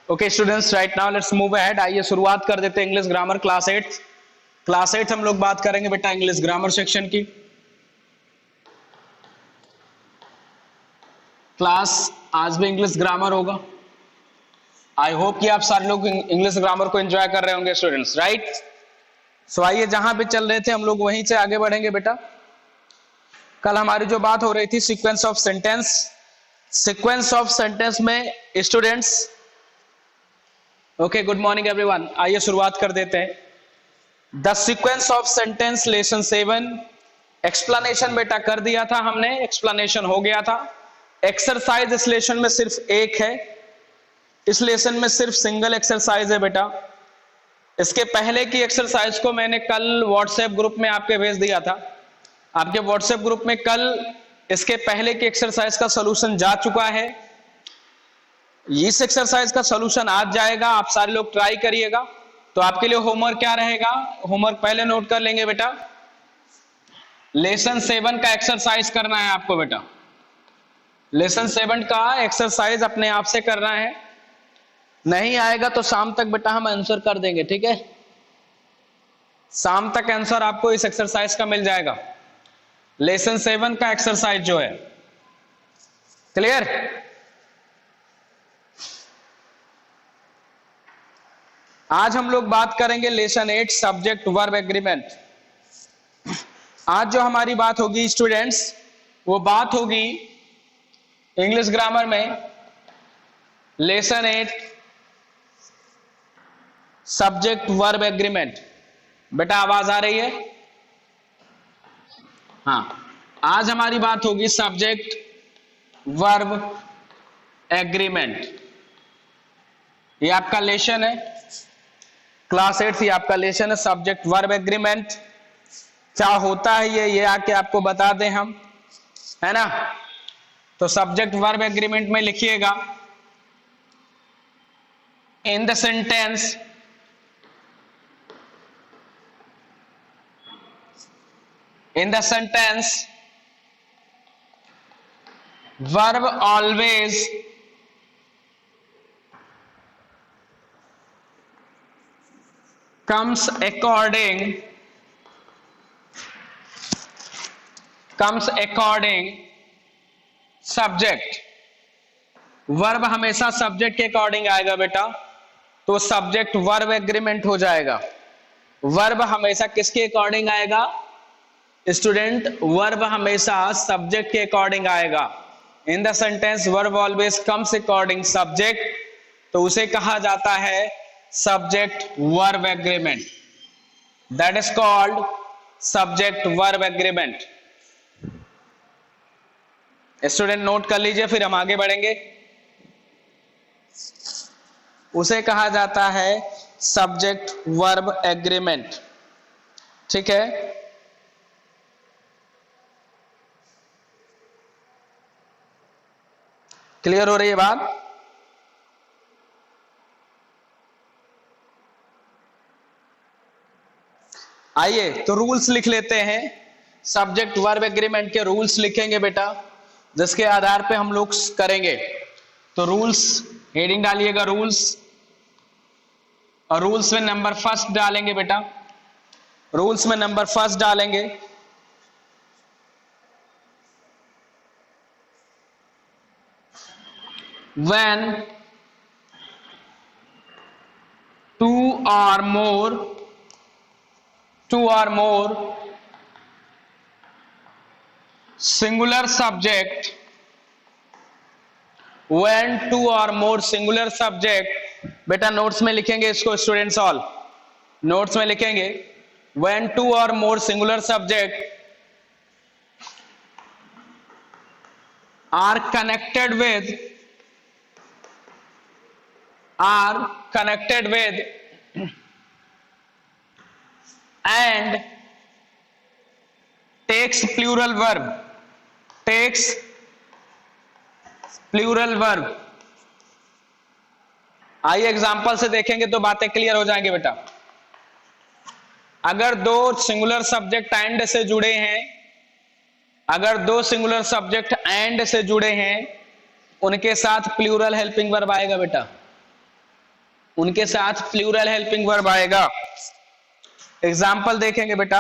Okay students, right now let's move ahead. आइए शुरुआत कर देते हैं इंग्लिश ग्रामर क्लास 8 हम लोग बात करेंगे बेटा इंग्लिश ग्रामर सेक्शन की। क्लास आज भी इंग्लिश ग्रामर होगा। आई होप कि आप सारे लोग इंग्लिश ग्रामर को एंजॉय कर रहे होंगे स्टूडेंट्स, राइट। सो आइए जहां पे चल रहे थे हम लोग वहीं से आगे बढ़ेंगे बेटा। कल हमारी जो बात हो रही थी सीक्वेंस ऑफ सेंटेंस में students, okay good morning everyone. आइए शुरुआत कर देते हैं। The sequence of sentence lesson 7 explanation बेटा कर दिया था हमने, एक्सप्लेनेशन हो गया था। एक्सरसाइज इस लेसन में सिर्फ एक है, इस लेसन में सिर्फ सिंगल एक्सरसाइज है बेटा। इसके पहले की एक्सरसाइज को मैंने कल व्हाट्सएप ग्रुप में आपके भेज दिया था। आपके व्हाट्सएप ग्रुप में कल इसके पहले की एक्सरसाइज का सॉल्यूशन जा चुका है। इस एक्सरसाइज का सॉल्यूशन आज जाएगा, आप सारे लोग ट्राई करिएगा। तो आपके लिए होमवर्क क्या रहेगा, होमवर्क पहले नोट कर लेंगे बेटा। लेसन 7 का एक्सरसाइज करना है आपको बेटा। लेसन 7 का एक्सरसाइज अपने आप से करना है। नहीं आएगा तो शाम तक बेटा हम आंसर कर देंगे, ठीक है। शाम तक आंसर आपको इस एक्सरसाइज का मिल जाएगा। लेसन 7 का एक्सरसाइज जो है, क्लियर। आज हम लोग बात करेंगे लेसन 8 सब्जेक्ट वर्ब एग्रीमेंट। आज जो हमारी बात होगी स्टूडेंट्स, वो बात होगी इंग्लिश ग्रामर में लेसन 8 सब्जेक्ट वर्ब एग्रीमेंट। बेटा आवाज आ रही है? हाँ, आज हमारी बात होगी सब्जेक्ट वर्ब एग्रीमेंट। ये आपका लेसन है, क्लास 8 ही आपका लेसन है सब्जेक्ट वर्ब एग्रीमेंट। क्या होता है ये आके आपको बता दें हम, है ना। तो सब्जेक्ट वर्ब एग्रीमेंट में लिखिएगा, in the sentence verb always comes according subject. Verb हमेशा सब्जेक्ट के अकॉर्डिंग आएगा बेटा, तो सब्जेक्ट वर्ब एग्रीमेंट हो जाएगा। वर्ब हमेशा किसके अकॉर्डिंग आएगा स्टूडेंट? वर्ब हमेशा सब्जेक्ट के अकॉर्डिंग आएगा। In the sentence verb always comes according subject, तो उसे कहा जाता है subject verb agreement. That is called subject verb agreement. Student note कर लीजिए, फिर हम आगे बढ़ेंगे। उसे कहा जाता है सब्जेक्ट वर्ब एग्रीमेंट, ठीक है। क्लियर हो रही है बात? आइए तो रूल्स लिख लेते हैं। सब्जेक्ट वर्ब एग्रीमेंट के रूल्स लिखेंगे बेटा, जिसके आधार पे हम लोग करेंगे। तो रूल्स हेडिंग डालिएगा रूल्स, और रूल्स में नंबर फर्स्ट डालेंगे बेटा। रूल्स में नंबर फर्स्ट डालेंगे when two or more singular subject, when two or more singular subject, बेटा नोट्स में लिखेंगे इसको स्टूडेंट्स, ऑल नोट्स में लिखेंगे when two or more singular subject are connected with and takes plural verb। आइए example से देखेंगे तो बातें क्लियर हो जाएंगे बेटा। अगर दो सिंगुलर सब्जेक्ट एंड से जुड़े हैं, अगर दो सिंगुलर सब्जेक्ट एंड से जुड़े हैं, उनके साथ प्लूरल हेल्पिंग वर्ब आएगा बेटा। उनके साथ प्लूरल हेल्पिंग वर्ब आएगा। एग्जाम्पल देखेंगे बेटा,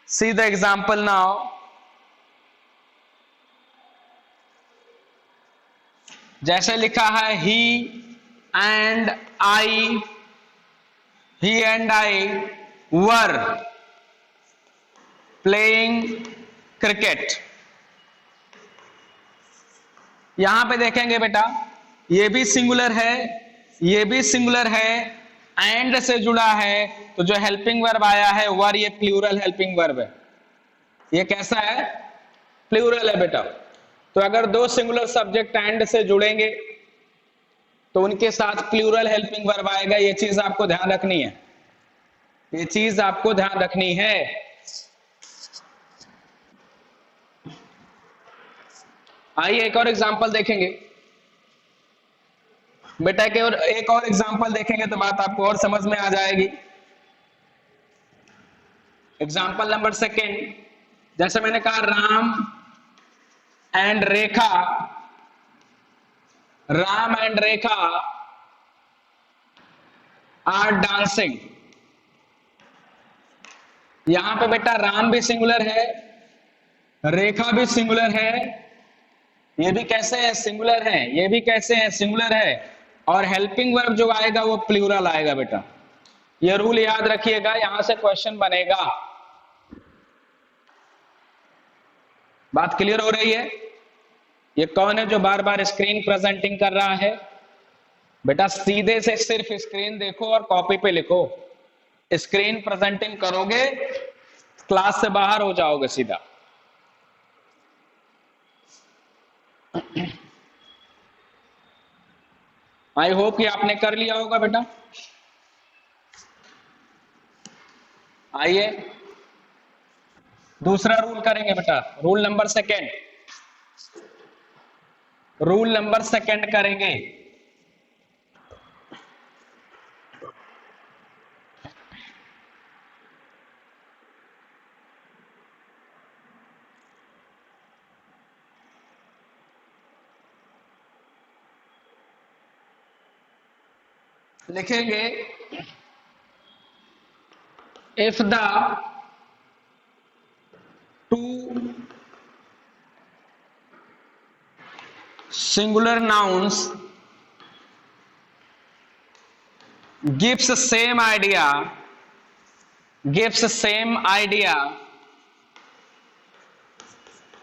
सी द एग्जाम्पल नाउ। जैसे लिखा है he and I were playing cricket. यहां पे देखेंगे बेटा, ये भी सिंगुलर है, ये भी सिंगुलर है, एंड से जुड़ा है, तो जो हेल्पिंग वर्ब आया है वर, ये प्लूरल हेल्पिंग वर्ब है। ये कैसा है? प्लूरल है बेटा। तो अगर दो सिंगुलर सब्जेक्ट एंड से जुड़ेंगे तो उनके साथ प्लूरल हेल्पिंग वर्ब आएगा। ये चीज आपको ध्यान रखनी है, ये चीज आपको ध्यान रखनी है। आइए एक और एग्जांपल देखेंगे बेटा, के और एक और एग्जांपल देखेंगे तो बात आपको और समझ में आ जाएगी। एग्जांपल नंबर सेकेंड, जैसे मैंने कहा Ram and Rekha, Ram and Rekha are dancing. यहां पे बेटा राम भी सिंगुलर है, रेखा भी सिंगुलर है, ये भी कैसे है? सिंगुलर है। ये भी कैसे है? सिंगुलर है। और हेल्पिंग वर्ब जो आएगा वो प्लूरल आएगा बेटा। ये रूल याद रखिएगा, यहां से क्वेश्चन बनेगा। बात क्लियर हो रही है? ये कौन है जो बार बार स्क्रीन प्रेजेंटिंग कर रहा है? बेटा सीधे से सिर्फ स्क्रीन देखो और कॉपी पे लिखो। स्क्रीन प्रेजेंटिंग करोगे क्लास से बाहर हो जाओगे सीधा। आई होप कि आपने कर लिया होगा बेटा। आइए दूसरा रूल करेंगे बेटा, rule number second. Rule number second करेंगे। लिखेंगे if the to singular nouns gives same idea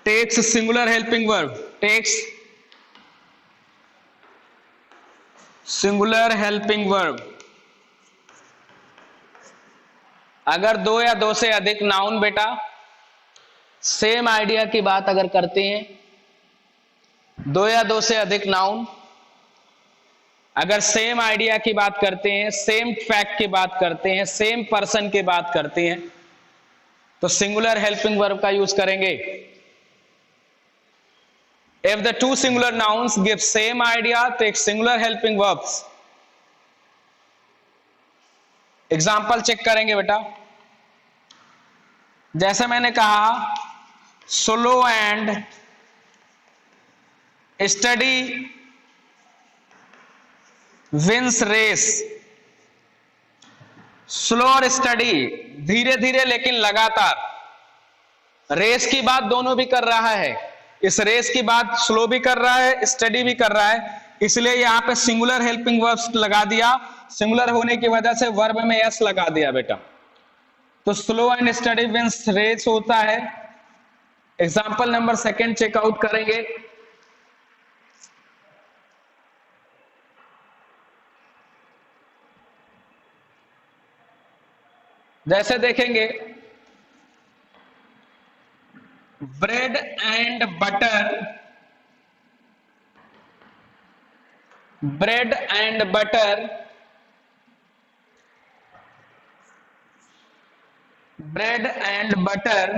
takes singular helping verb, takes singular helping verb। अगर दो या दो से अधिक नाउन बेटा सेम आइडिया की बात अगर करते हैं, दो या दो से अधिक नाउन अगर सेम आइडिया की बात करते हैं, सेम फैक्ट की बात करते हैं, सेम पर्सन की बात करते हैं, तो सिंगुलर हेल्पिंग वर्ब का यूज करेंगे। If the two singular nouns give same idea take singular helping verbs. Example check करेंगे बेटा, जैसे मैंने कहा slow and steady wins race. Slow और स्टडी धीरे धीरे लेकिन लगातार। रेस की बात दोनों भी कर रहा है, इस रेस की बात स्लो भी कर रहा है, स्टडी भी कर रहा है, इसलिए यहां पे सिंगुलर हेल्पिंग वर्ब्स लगा दिया। सिंगुलर होने की वजह से वर्ब में एस लगा दिया बेटा। तो slow and steady wins race होता है। एग्जाम्पल नंबर सेकेंड चेकआउट करेंगे। जैसे देखेंगे bread and butter, bread and butter, bread and butter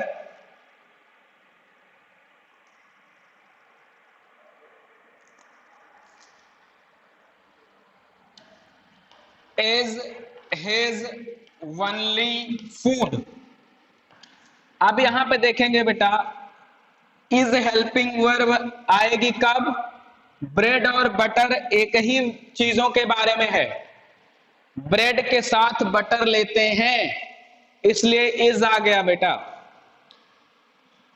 is his only food. अब यहां पे देखेंगे बेटा इज हेल्पिंग वर्ब आएगी कब? ब्रेड और बटर एक ही चीजों के बारे में है, ब्रेड के साथ बटर लेते हैं, इसलिए इज आ गया बेटा।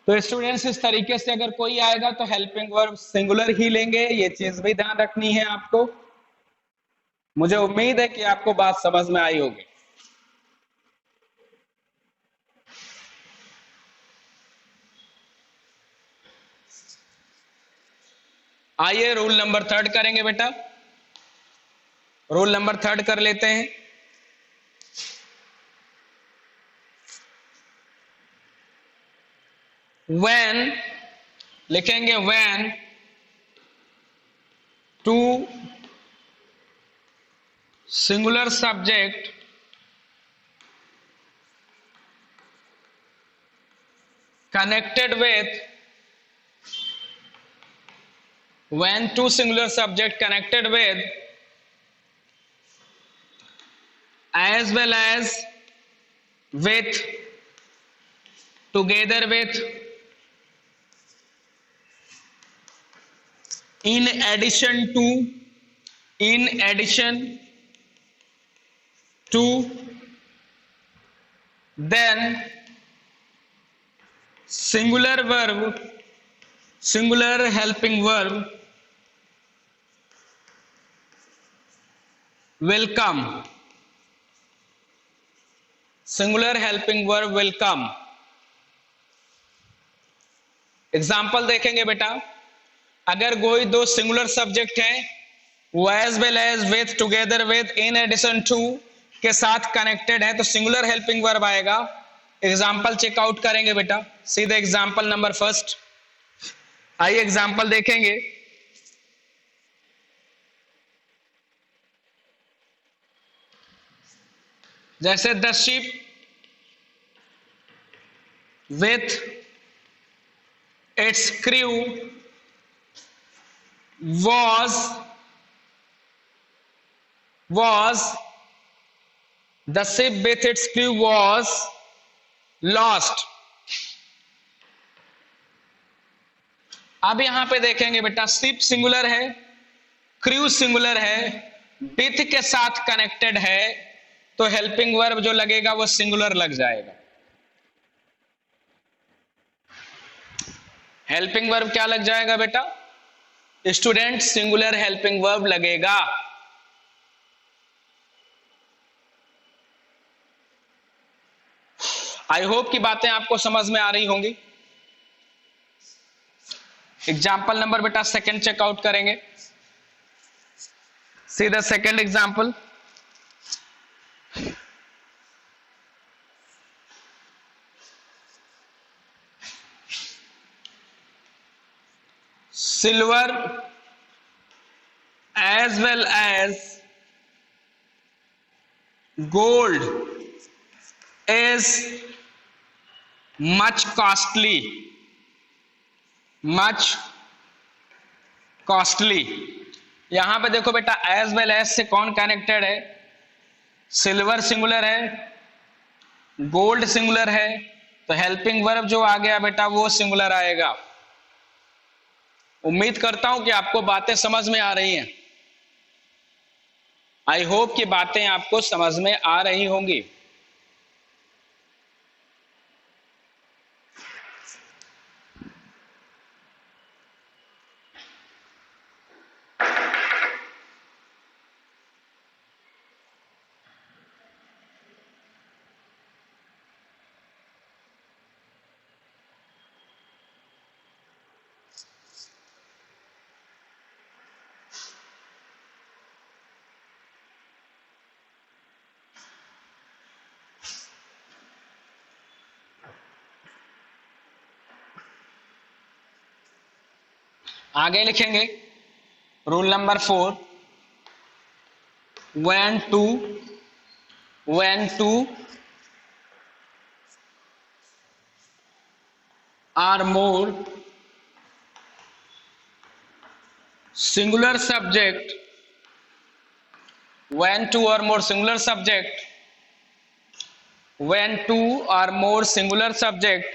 तो स्टूडेंट्स इस तरीके से अगर कोई आएगा तो हेल्पिंग वर्ब सिंगुलर ही लेंगे, ये चीज भी ध्यान रखनी है आपको। मुझे उम्मीद है कि आपको बात समझ में आई होगी। आइए रूल नंबर 3 करेंगे बेटा। रूल नंबर 3 कर लेते हैं। when लिखेंगे when two singular subject connected with when two singular subject connected with as well as with together with in addition to then singular verb singular helping verb will come, singular helping verb will come। Example देखेंगे बेटा। अगर कोई दो singular subject हैं, वो as well as with together with in addition to के साथ connected है, तो सिंगुलर हेल्पिंग वर्ब आएगा। एग्जाम्पल चेकआउट करेंगे बेटा। सीधे एग्जाम्पल नंबर फर्स्ट, आइए एग्जाम्पल देखेंगे। जैसे the ship with its crew was the ship with its crew was lost। अब यहां पे देखेंगे बेटा, शिप सिंगुलर है, क्रू सिंगुलर है, विथ के साथ कनेक्टेड है, तो हेल्पिंग वर्ब जो लगेगा वो सिंगुलर लग जाएगा। हेल्पिंग वर्ब क्या लग जाएगा बेटा? स्टूडेंट सिंगुलर हेल्पिंग वर्ब लगेगा। आई होप की बातें आपको समझ में आ रही होंगी। एग्जाम्पल नंबर बेटा सेकंड चेकआउट करेंगे। See the second example. Silver as well as gold is much costly। यहां पे देखो बेटा, एज वेल एज से कौन कनेक्टेड है? सिल्वर सिंगुलर है, गोल्ड सिंगुलर है, तो हेल्पिंग वर्ब जो आ गया बेटा वो सिंगुलर आएगा। उम्मीद करता हूं कि आपको बातें समझ में आ रही हैं। आई होप कि बातें आपको समझ में आ रही होंगी। आगे लिखेंगे rule number 4। when two or more singular subject when two or more singular subject when two or more singular subject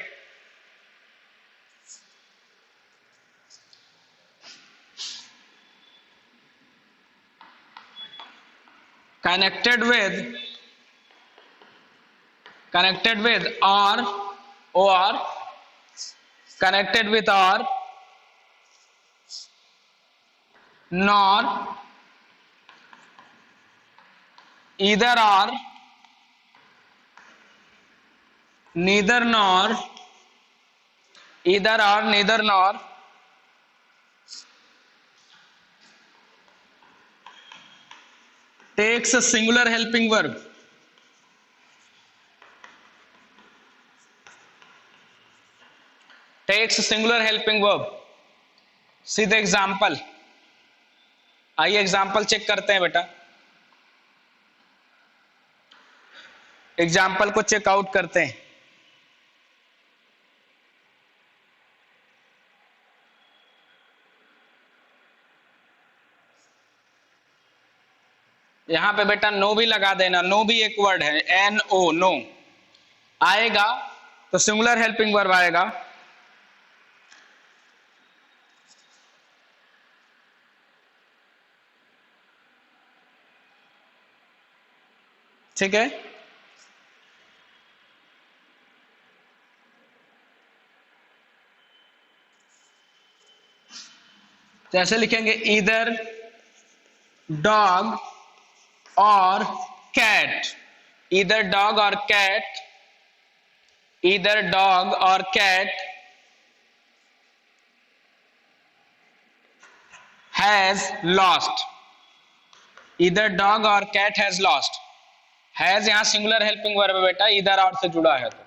connected with or connected with or nor either or neither nor either or neither nor takes a singular helping verb. Takes a singular helping verb. See the example. आइए example check करते हैं बेटा, example को check out करते हैं। यहां पे बेटा नो भी लगा देना, नो भी एक वर्ड है, एन ओ, नो आएगा तो सिंगुलर हेल्पिंग वर्ब आएगा। ठीक है, जैसे लिखेंगे either dog or cat, either dog or cat, either dog or cat has lost, either dog or cat has lost. Has यहां सिंगुलर हेल्पिंग वर्ब है बेटा, ईदर और से जुड़ा है तो।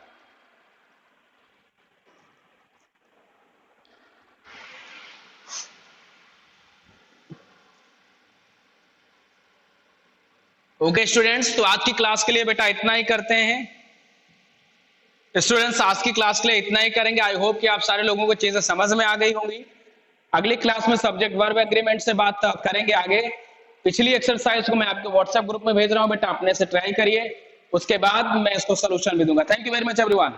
ओके स्टूडेंट्स, तो आज की क्लास के लिए बेटा इतना ही करते हैं। स्टूडेंट्स आज की क्लास के लिए इतना ही करेंगे। आई होप कि आप सारे लोगों को चीजें समझ में आ गई होंगी। अगली क्लास में सब्जेक्ट वर्ब एग्रीमेंट से बात करेंगे आगे। पिछली एक्सरसाइज को मैं आपके व्हाट्सएप ग्रुप में भेज रहा हूं बेटा, अपने से ट्राई करिए, उसके बाद मैं इसको सोल्यूशन भी दूंगा। Thank you very much everyone.